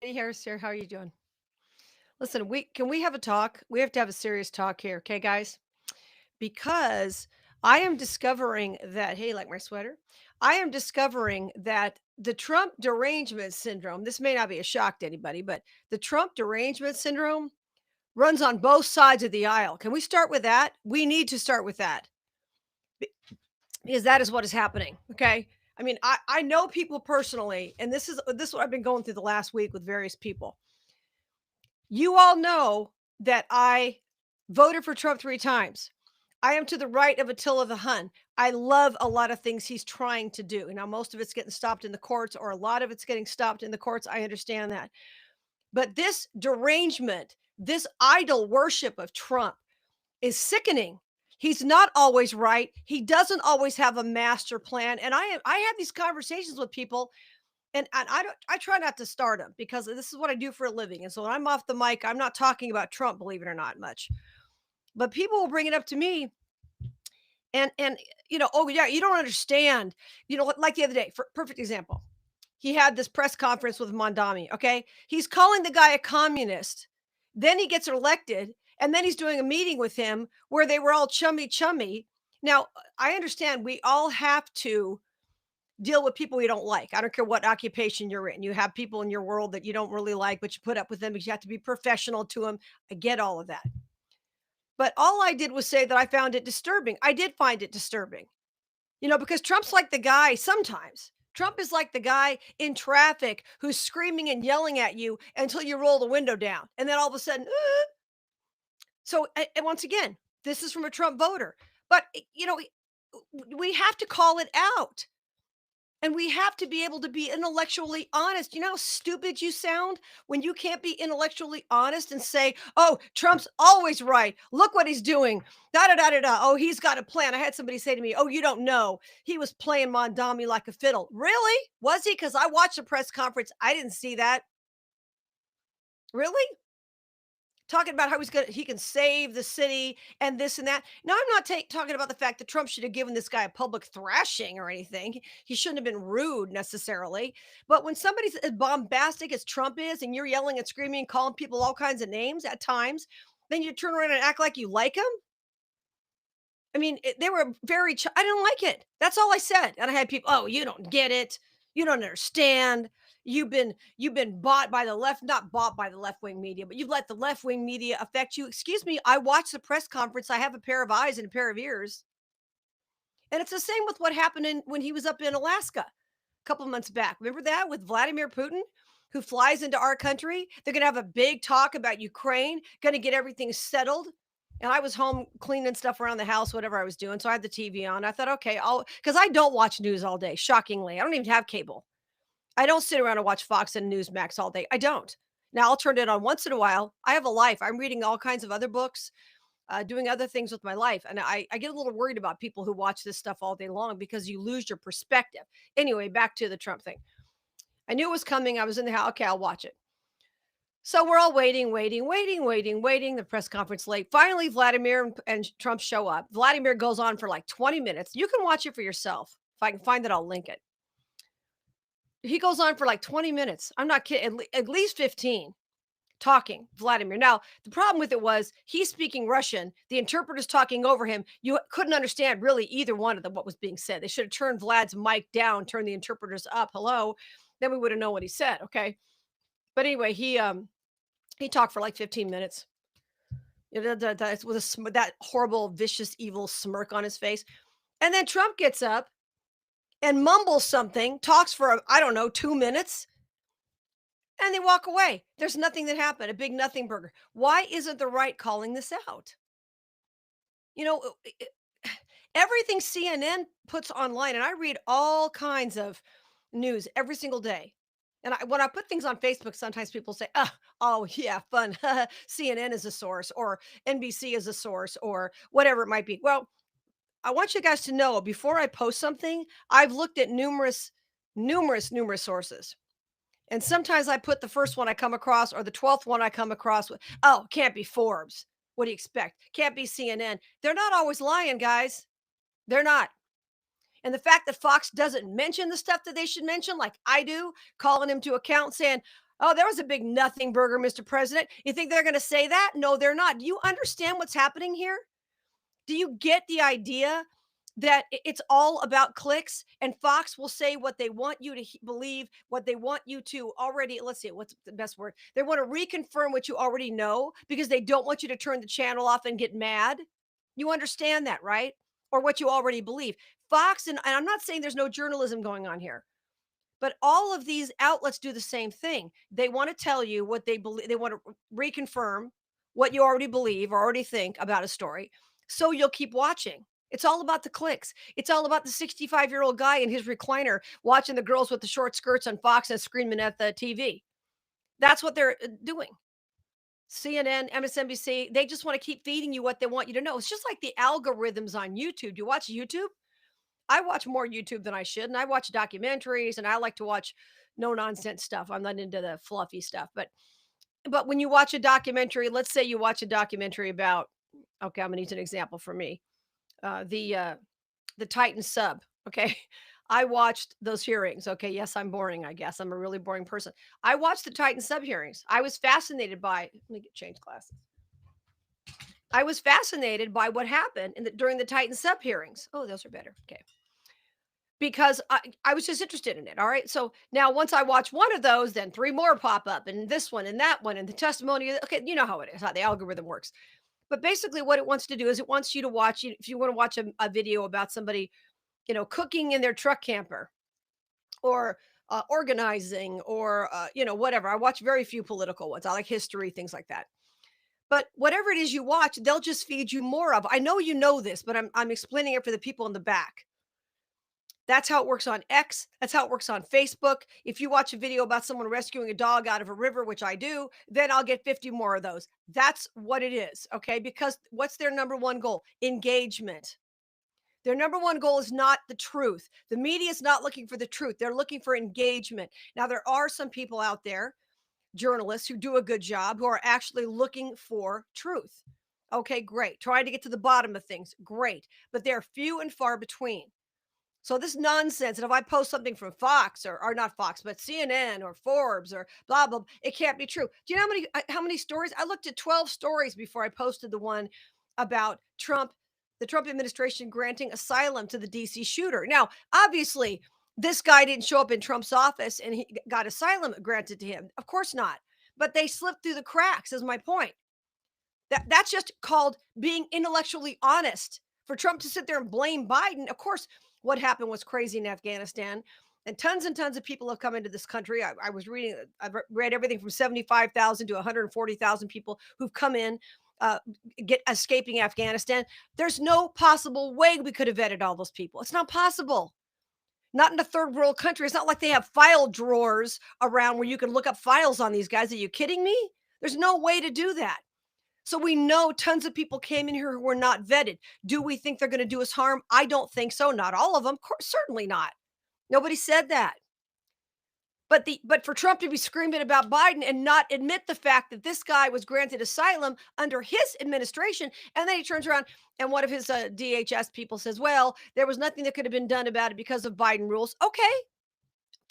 Hey, Harris here. How are you doing? Listen, we can we have a talk? We have to have a serious talk here, okay, guys? Because I am discovering that, hey, like my sweater, I am discovering that the Trump derangement syndrome, this may not be a shock to anybody, but the Trump derangement syndrome runs on both sides of the aisle. Can we start with that? We need to start with that be- because that is what is happening. Okay. I mean, I know people personally, and this is what I've been going through the last week with various people. You all know that I voted for Trump 3 times. I am to the right of Attila the Hun. I love a lot of things he's trying to do. Now, most of it's getting stopped in the courts, or a lot of it's getting stopped in the courts. I understand that. But this derangement, this idol worship of Trump is sickening. He's not always right. He doesn't always have a master plan. And I have these conversations with people and I try not to start them because this is what I do for a living, and so when I'm off the mic, I'm not talking about Trump, believe it or not, much. But people will bring it up to me and "Oh, yeah, you don't understand." Like the other day, for perfect example, he had this press conference with Mondami, okay? He's calling the guy a communist. Then he gets elected, and then he's doing a meeting with him where they were all chummy chummy. Now, I understand we all have to deal with people you don't like. I don't care what occupation you're in. You have people in your world that you don't really like, but you put up with them because you have to be professional to them. I get all of that. But all I did was say that I found it disturbing. I did find it disturbing, because Trump's like the guy sometimes. Trump is like the guy in traffic who's screaming and yelling at you until you roll the window down. And then all of a sudden, and once again, this is from a Trump voter. But, we have to call it out. And we have to be able to be intellectually honest. You know how stupid you sound when you can't be intellectually honest and say, "Oh, Trump's always right. Look what he's doing. Da da da da da. Oh, he's got a plan." I had somebody say to me, "Oh, you don't know. He was playing Mondami like a fiddle." Really? Was he? Because I watched the press conference. I didn't see that. Really? Talking about how he can save the city and this and that. Now, I'm not talking about the fact that Trump should have given this guy a public thrashing or anything. He shouldn't have been rude necessarily. But when somebody's as bombastic as Trump is, and you're yelling and screaming and calling people all kinds of names at times, then you turn around and act like you like him. I mean, they were very. I didn't like it. That's all I said. And I had people. Oh, you don't get it. You don't understand. You've been bought by the left, not bought by the left wing media, but you've let the left wing media affect you. Excuse me. I watched the press conference. I have a pair of eyes and a pair of ears, and it's the same with what happened when he was up in Alaska a couple of months back. Remember that with Vladimir Putin, who flies into our country? They're going to have a big talk about Ukraine, going to get everything settled. And I was home cleaning stuff around the house, whatever I was doing. So I had the TV on. I thought, okay, because I don't watch news all day, shockingly. I don't even have cable. I don't sit around and watch Fox and Newsmax all day. I don't. Now I'll turn it on once in a while. I have a life. I'm reading all kinds of other books, doing other things with my life. And I get a little worried about people who watch this stuff all day long because you lose your perspective. Anyway, back to the Trump thing. I knew it was coming. I was in the house. Okay, I'll watch it. So we're all waiting, waiting, waiting, waiting, waiting. The press conference late. Finally, Vladimir and Trump show up. Vladimir goes on for like 20 minutes. You can watch it for yourself. If I can find it, I'll link it. He goes on for like 20 minutes. I'm not kidding. At least 15 talking, Vladimir. Now, the problem with it was he's speaking Russian. The interpreter's talking over him. You couldn't understand really either one of them what was being said. They should have turned Vlad's mic down, turned the interpreters up. Hello. Then we would have known what he said. Okay. But anyway, he talked for like 15 minutes. With that horrible, vicious, evil smirk on his face. And then Trump gets up and mumbles something, talks for, I don't know, 2 minutes, and they walk away. There's nothing that happened, a big nothing burger. Why isn't the right calling this out? You know, everything CNN puts online, and I read all kinds of news every single day. And when I put things on Facebook, sometimes people say, oh, yeah, fun. CNN is a source, or NBC is a source, or whatever it might be. Well, I want you guys to know before I post something, I've looked at numerous sources. And sometimes I put the first one I come across or the 12th one I come across with, oh, can't be Forbes. What do you expect? Can't be CNN. They're not always lying, guys. They're not. And the fact that Fox doesn't mention the stuff that they should mention, like I do, calling him to account saying, Oh, there was a big nothing burger, Mr. President. You think they're going to say that? No, they're not. Do you understand what's happening here? Do you get the idea that it's all about clicks and Fox will say what they want you to believe, what they want you to already, let's see, what's the best word? They want to reconfirm what you already know because they don't want you to turn the channel off and get mad. You understand that, right? Or what you already believe. Fox, and I'm not saying there's no journalism going on here, but all of these outlets do the same thing. They want to tell you what they believe, they want to reconfirm what you already believe or already think about a story. So you'll keep watching. It's all about the clicks. It's all about the 65-year-old guy in his recliner watching the girls with the short skirts on Fox and screaming at the TV. That's what they're doing. CNN, MSNBC, they just want to keep feeding you what they want you to know. It's just like the algorithms on YouTube. Do you watch YouTube? I watch more YouTube than I should, and I watch documentaries, and I like to watch no nonsense stuff. I'm not into the fluffy stuff, but when you watch a documentary, let's say you watch a documentary about, okay, I'm gonna use an example for me, the Titan sub. Okay, I watched those hearings. Okay, yes, I'm boring. I guess I'm a really boring person. I watched the Titan sub hearings. I was fascinated by. Let me get change glasses. I was fascinated by what happened during the Titan sub hearings. Oh, those are better. Okay, because I was just interested in it. All right. So now once I watch one of those, then three more pop up and this one and that one and the testimony. Okay, you know how it is, how the algorithm works. But basically what it wants to do is it wants you to watch, if you want to watch a video about somebody, cooking in their truck camper or organizing or, whatever. I watch very few political ones. I like history, things like that. But whatever it is you watch, they'll just feed you more of. I know you know this, but I'm explaining it for the people in the back. That's how it works on X. That's how it works on Facebook. If you watch a video about someone rescuing a dog out of a river, which I do, then I'll get 50 more of those. That's what it is. Okay. Because what's their number one goal? Engagement. Their number one goal is not the truth. The media is not looking for the truth. They're looking for engagement. Now, there are some people out there, journalists, who do a good job, who are actually looking for truth. Okay, great. Trying to get to the bottom of things. Great. But they're few and far between. So this nonsense, and if I post something from Fox or not Fox, but CNN or Forbes or blah blah, it can't be true. Do you know how many stories? I looked at 12 stories before I posted the one about Trump, the Trump administration granting asylum to the DC shooter. Now, obviously, this guy didn't show up in Trump's office and he got asylum granted to him. Of course not. But they slipped through the cracks, is my point. That's just called being intellectually honest. For Trump to sit there and blame Biden, of course, what happened was crazy in Afghanistan, and tons of people have come into this country. I was reading, I've read everything from 75,000 to 140,000 people who've come in, uh, get escaping Afghanistan. There's no possible way we could have vetted all those people. It's not possible. Not in a third world country. It's not like they have file drawers around where you can look up files on these guys. Are you kidding me? There's no way to do that. So we know tons of people came in here who were not vetted. Do we think they're going to do us harm? I don't think so. Not all of them. Certainly not. Nobody said that. But for Trump to be screaming about Biden and not admit the fact that this guy was granted asylum under his administration, and then he turns around and one of his DHS people says, "Well, there was nothing that could have been done about it because of Biden rules." Okay,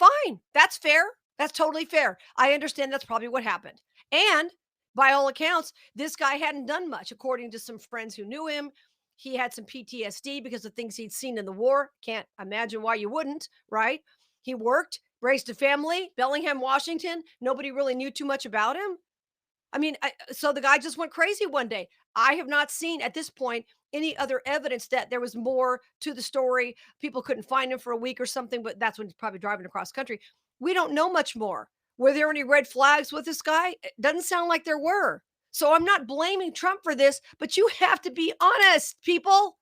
fine. That's fair. That's totally fair. I understand that's probably what happened. And by all accounts, this guy hadn't done much, according to some friends who knew him. He had some PTSD because of things he'd seen in the war. Can't imagine why you wouldn't, right? He worked, raised a family, Bellingham, Washington. Nobody really knew too much about him. I mean, so the guy just went crazy one day. I have not seen at this point any other evidence that there was more to the story. People couldn't find him for a week or something, but that's when he's probably driving across country. We don't know much more. Were there any red flags with this guy? It doesn't sound like there were. So I'm not blaming Trump for this, but you have to be honest, people.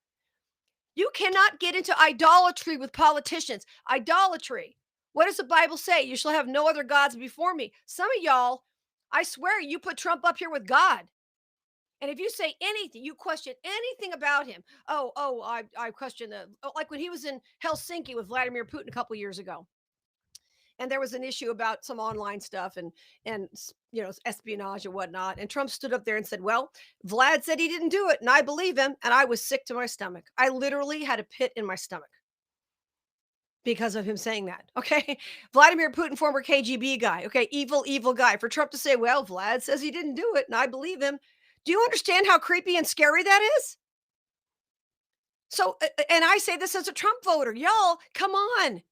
You cannot get into idolatry with politicians. Idolatry. What does the Bible say? You shall have no other gods before me. Some of y'all, I swear, you put Trump up here with God. And if you say anything, you question anything about him. I question like when he was in Helsinki with Vladimir Putin a couple years ago, and there was an issue about some online stuff and espionage and whatnot. And Trump stood up there and said, "Well, Vlad said he didn't do it, and I believe him." And I was sick to my stomach. I literally had a pit in my stomach. because of him saying that. Okay. Vladimir Putin, former KGB guy. Okay. Evil, evil guy. For Trump to say, well, Vlad says he didn't do it and I believe him. Do you understand how creepy and scary that is? So, and I say this as a Trump voter, y'all, come on.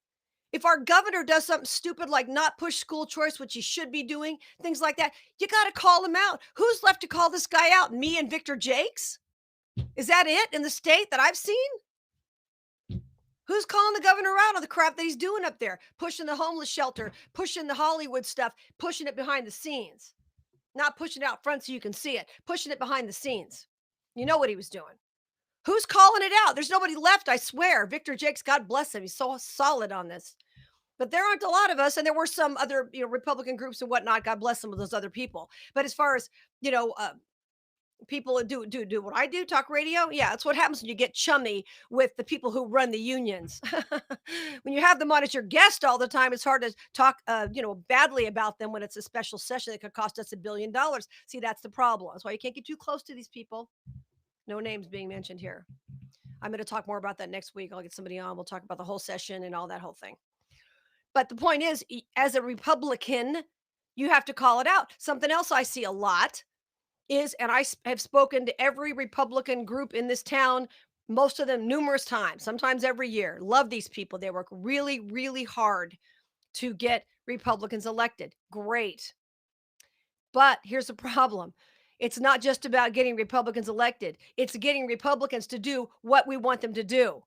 If our governor does something stupid like not push school choice, which he should be doing, things like that, you got to call him out. Who's left to call this guy out? Me and Victor Jakes? Is that it in the state that I've seen? Who's calling the governor out on the crap that he's doing up there? Pushing the homeless shelter, pushing the Hollywood stuff, pushing it behind the scenes, not pushing it out front so you can see it, pushing it behind the scenes. You know what he was doing. Who's calling it out? There's nobody left, I swear. Victor Jakes, God bless him. He's so solid on this. But there aren't a lot of us, and there were some other, Republican groups and whatnot. God bless some of those other people. But as far as you know, people do what I do, talk radio. Yeah, that's what happens when you get chummy with the people who run the unions. When you have them on as your guest all the time, it's hard to talk, badly about them when it's a special session that could cost us $1 billion. See, that's the problem. That's why you can't get too close to these people. No names being mentioned here. I'm going to talk more about that next week. I'll get somebody on. We'll talk about the whole session and all that whole thing. But the point is, as a Republican, you have to call it out. Something else I see a lot is, and have spoken to every Republican group in this town, most of them numerous times, sometimes every year. Love these people. They work really, really hard to get Republicans elected. Great. But here's the problem. It's not just about getting Republicans elected. It's getting Republicans to do what we want them to do.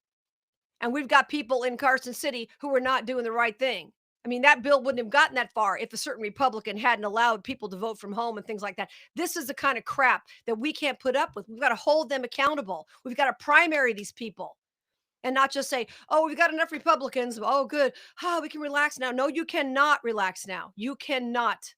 And we've got people in Carson City who are not doing the right thing. I mean, that bill wouldn't have gotten that far if a certain Republican hadn't allowed people to vote from home and things like that. This is the kind of crap that we can't put up with. We've got to hold them accountable. We've got to primary these people and not just say, oh, we've got enough Republicans. Oh, good. Oh, we can relax now. No, you cannot relax now. You cannot.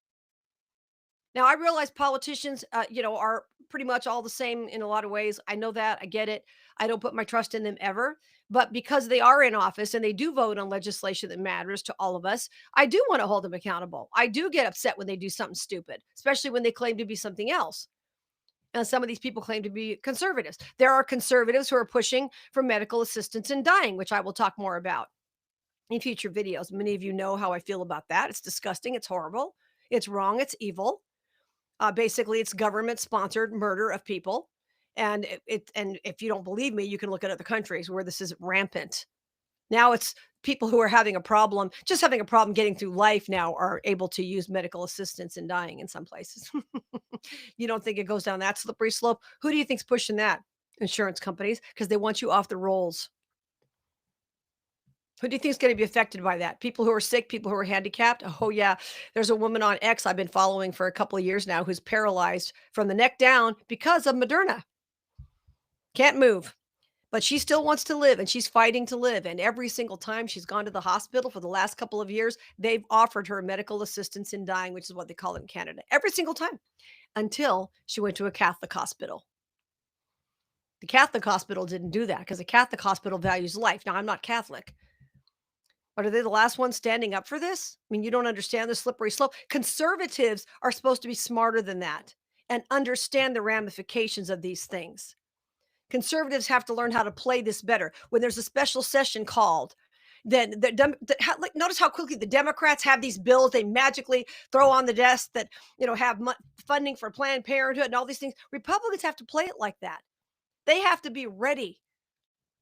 Now, I realize politicians, are pretty much all the same in a lot of ways. I know that. I get it. I don't put my trust in them ever. But because they are in office and they do vote on legislation that matters to all of us, I do want to hold them accountable. I do get upset when they do something stupid, especially when they claim to be something else. And some of these people claim to be conservatives. There are conservatives who are pushing for medical assistance in dying, which I will talk more about in future videos. Many of you know how I feel about that. It's disgusting. It's horrible. It's wrong. It's evil. Basically, it's government-sponsored murder of people, and and if you don't believe me, you can look at other countries where this is rampant. Now it's people who are having a problem, just having a problem getting through life now are able to use medical assistance in dying in some places. You don't think it goes down that slippery slope? Who do you think's pushing that? Insurance companies, because they want you off the rolls. Who do you think is going to be affected by that? People who are sick, people who are handicapped? Oh, yeah. There's a woman on X I've been following for a couple of years now who's paralyzed from the neck down because of Moderna. Can't move, but she still wants to live and she's fighting to live. And every single time she's gone to the hospital for the last couple of years, they've offered her medical assistance in dying, which is what they call it in Canada. Every single time until she went to a Catholic hospital. The Catholic hospital didn't do that because the Catholic hospital values life. Now, I'm not Catholic. But are they the last ones standing up for this? I mean, you don't understand the slippery slope. Conservatives are supposed to be smarter than that and understand the ramifications of these things. Conservatives have to learn how to play this better. When there's a special session called, then notice how quickly the Democrats have these bills they magically throw on the desk that have funding for Planned Parenthood and all these things. Republicans have to play it like that. They have to be ready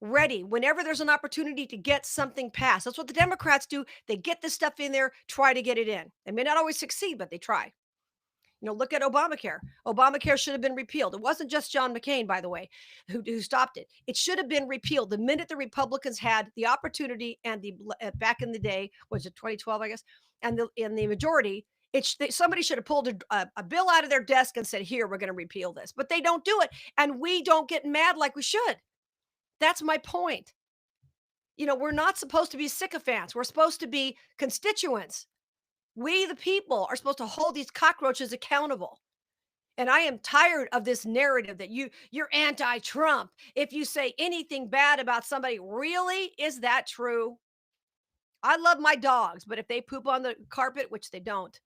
whenever there's an opportunity to get something passed. That's what the Democrats do. They get this stuff in there, try to get it in. They may not always succeed, but they try. Look at Obamacare. Obamacare should have been repealed. It wasn't just John McCain, by the way, who stopped it. It should have been repealed the minute the Republicans had the opportunity and back in the day, was it 2012, I guess, and the majority. Somebody should have pulled a bill out of their desk and said, "Here, we're going to repeal this," but they don't do it, and we don't get mad like we should. That's my point. We're not supposed to be sycophants. We're supposed to be constituents. We, the people, are supposed to hold these cockroaches accountable. And I am tired of this narrative that you're anti-Trump if you say anything bad about somebody. Really? Is that true? I love my dogs, but if they poop on the carpet, which they don't,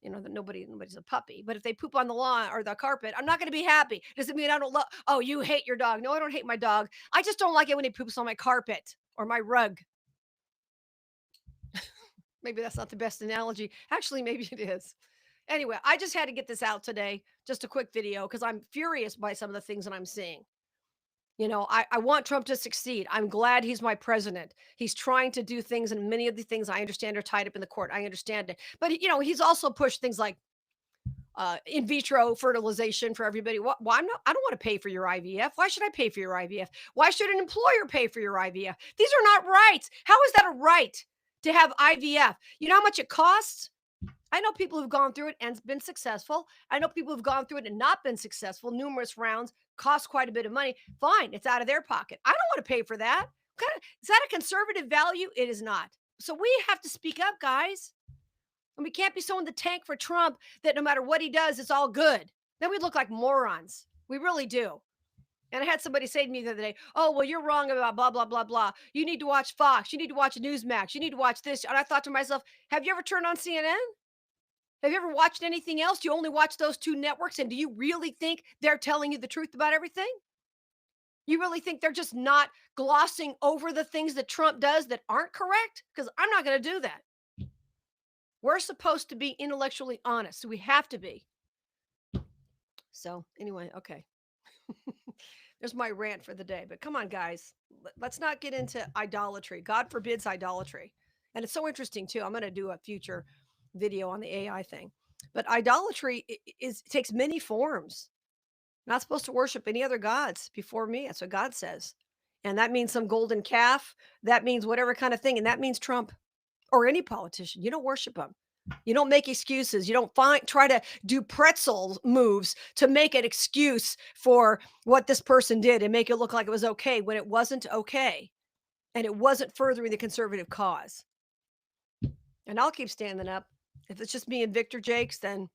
that nobody's a puppy, but if they poop on the lawn or the carpet, I'm not going to be happy. Doesn't mean I don't love. Oh, you hate your dog. No, I don't hate my dog. I just don't like it when he poops on my carpet or my rug. Maybe that's not the best analogy. Actually, maybe it is. Anyway, I just had to get this out today. Just a quick video because I'm furious by some of the things that I'm seeing. I want Trump to succeed. I'm glad he's my president. He's trying to do things, and many of the things I understand are tied up in the court. I understand it. But, he's also pushed things like in vitro fertilization for everybody. Why I don't want to pay for your IVF. Why should I pay for your IVF? Why should an employer pay for your IVF? These are not rights. How is that a right to have IVF? You know how much it costs? I know people who've gone through it and been successful. I know people who've gone through it and not been successful. Numerous rounds cost quite a bit of money. Fine, it's out of their pocket. I don't want to pay for that. Is that a conservative value? It is not. So we have to speak up, guys. And we can't be so in the tank for Trump that no matter what he does, it's all good. Then we look like morons. We really do. And I had somebody say to me the other day, "Oh, well, you're wrong about blah, blah, blah, blah. You need to watch Fox. You need to watch Newsmax. You need to watch this." And I thought to myself, have you ever turned on CNN? Have you ever watched anything else? Do you only watch those two networks? And do you really think they're telling you the truth about everything? You really think they're just not glossing over the things that Trump does that aren't correct? Because I'm not going to do that. We're supposed to be intellectually honest. So we have to be. So, anyway, okay. There's my rant for the day. But come on, guys. Let's not get into idolatry. God forbids idolatry. And it's so interesting, too. I'm going to do a future video on the AI thing. But idolatry takes many forms. Not supposed to worship any other gods before me. That's what God says. And that means some golden calf. That means whatever kind of thing. And that means Trump or any politician. You don't worship them. You don't make excuses. You don't try to do pretzel moves to make an excuse for what this person did and make it look like it was okay when it wasn't okay. And it wasn't furthering the conservative cause. And I'll keep standing up. If it's just me and Victor Jakes, then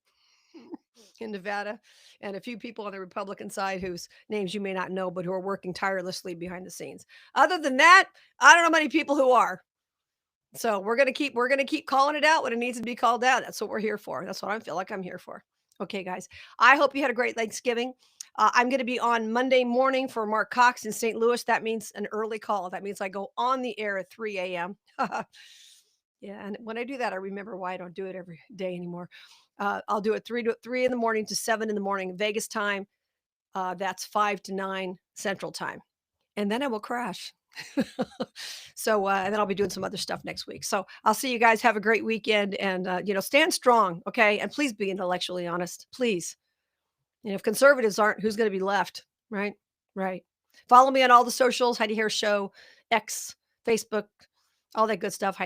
in Nevada, and a few people on the Republican side whose names you may not know, but who are working tirelessly behind the scenes. Other than that, I don't know many people who are. So we're gonna keep calling it out when it needs to be called out. That's what we're here for. That's what I feel like I'm here for. Okay, guys. I hope you had a great Thanksgiving. I'm going to be on Monday morning for Mark Cox in St. Louis. That means an early call. That means I go on the air at 3 a.m. Yeah, and when I do that, I remember why I don't do it every day anymore. I'll do it 3 in the morning to 7 in the morning Vegas time. That's 5 to 9 Central time, and then I will crash. So, and then I'll be doing some other stuff next week. So I'll see you guys. Have a great weekend, and stand strong, okay? And please be intellectually honest, please. If conservatives aren't, who's going to be left, right? Right. Follow me on all the socials: Heidi Hair Show, X, Facebook, all that good stuff. Heidi.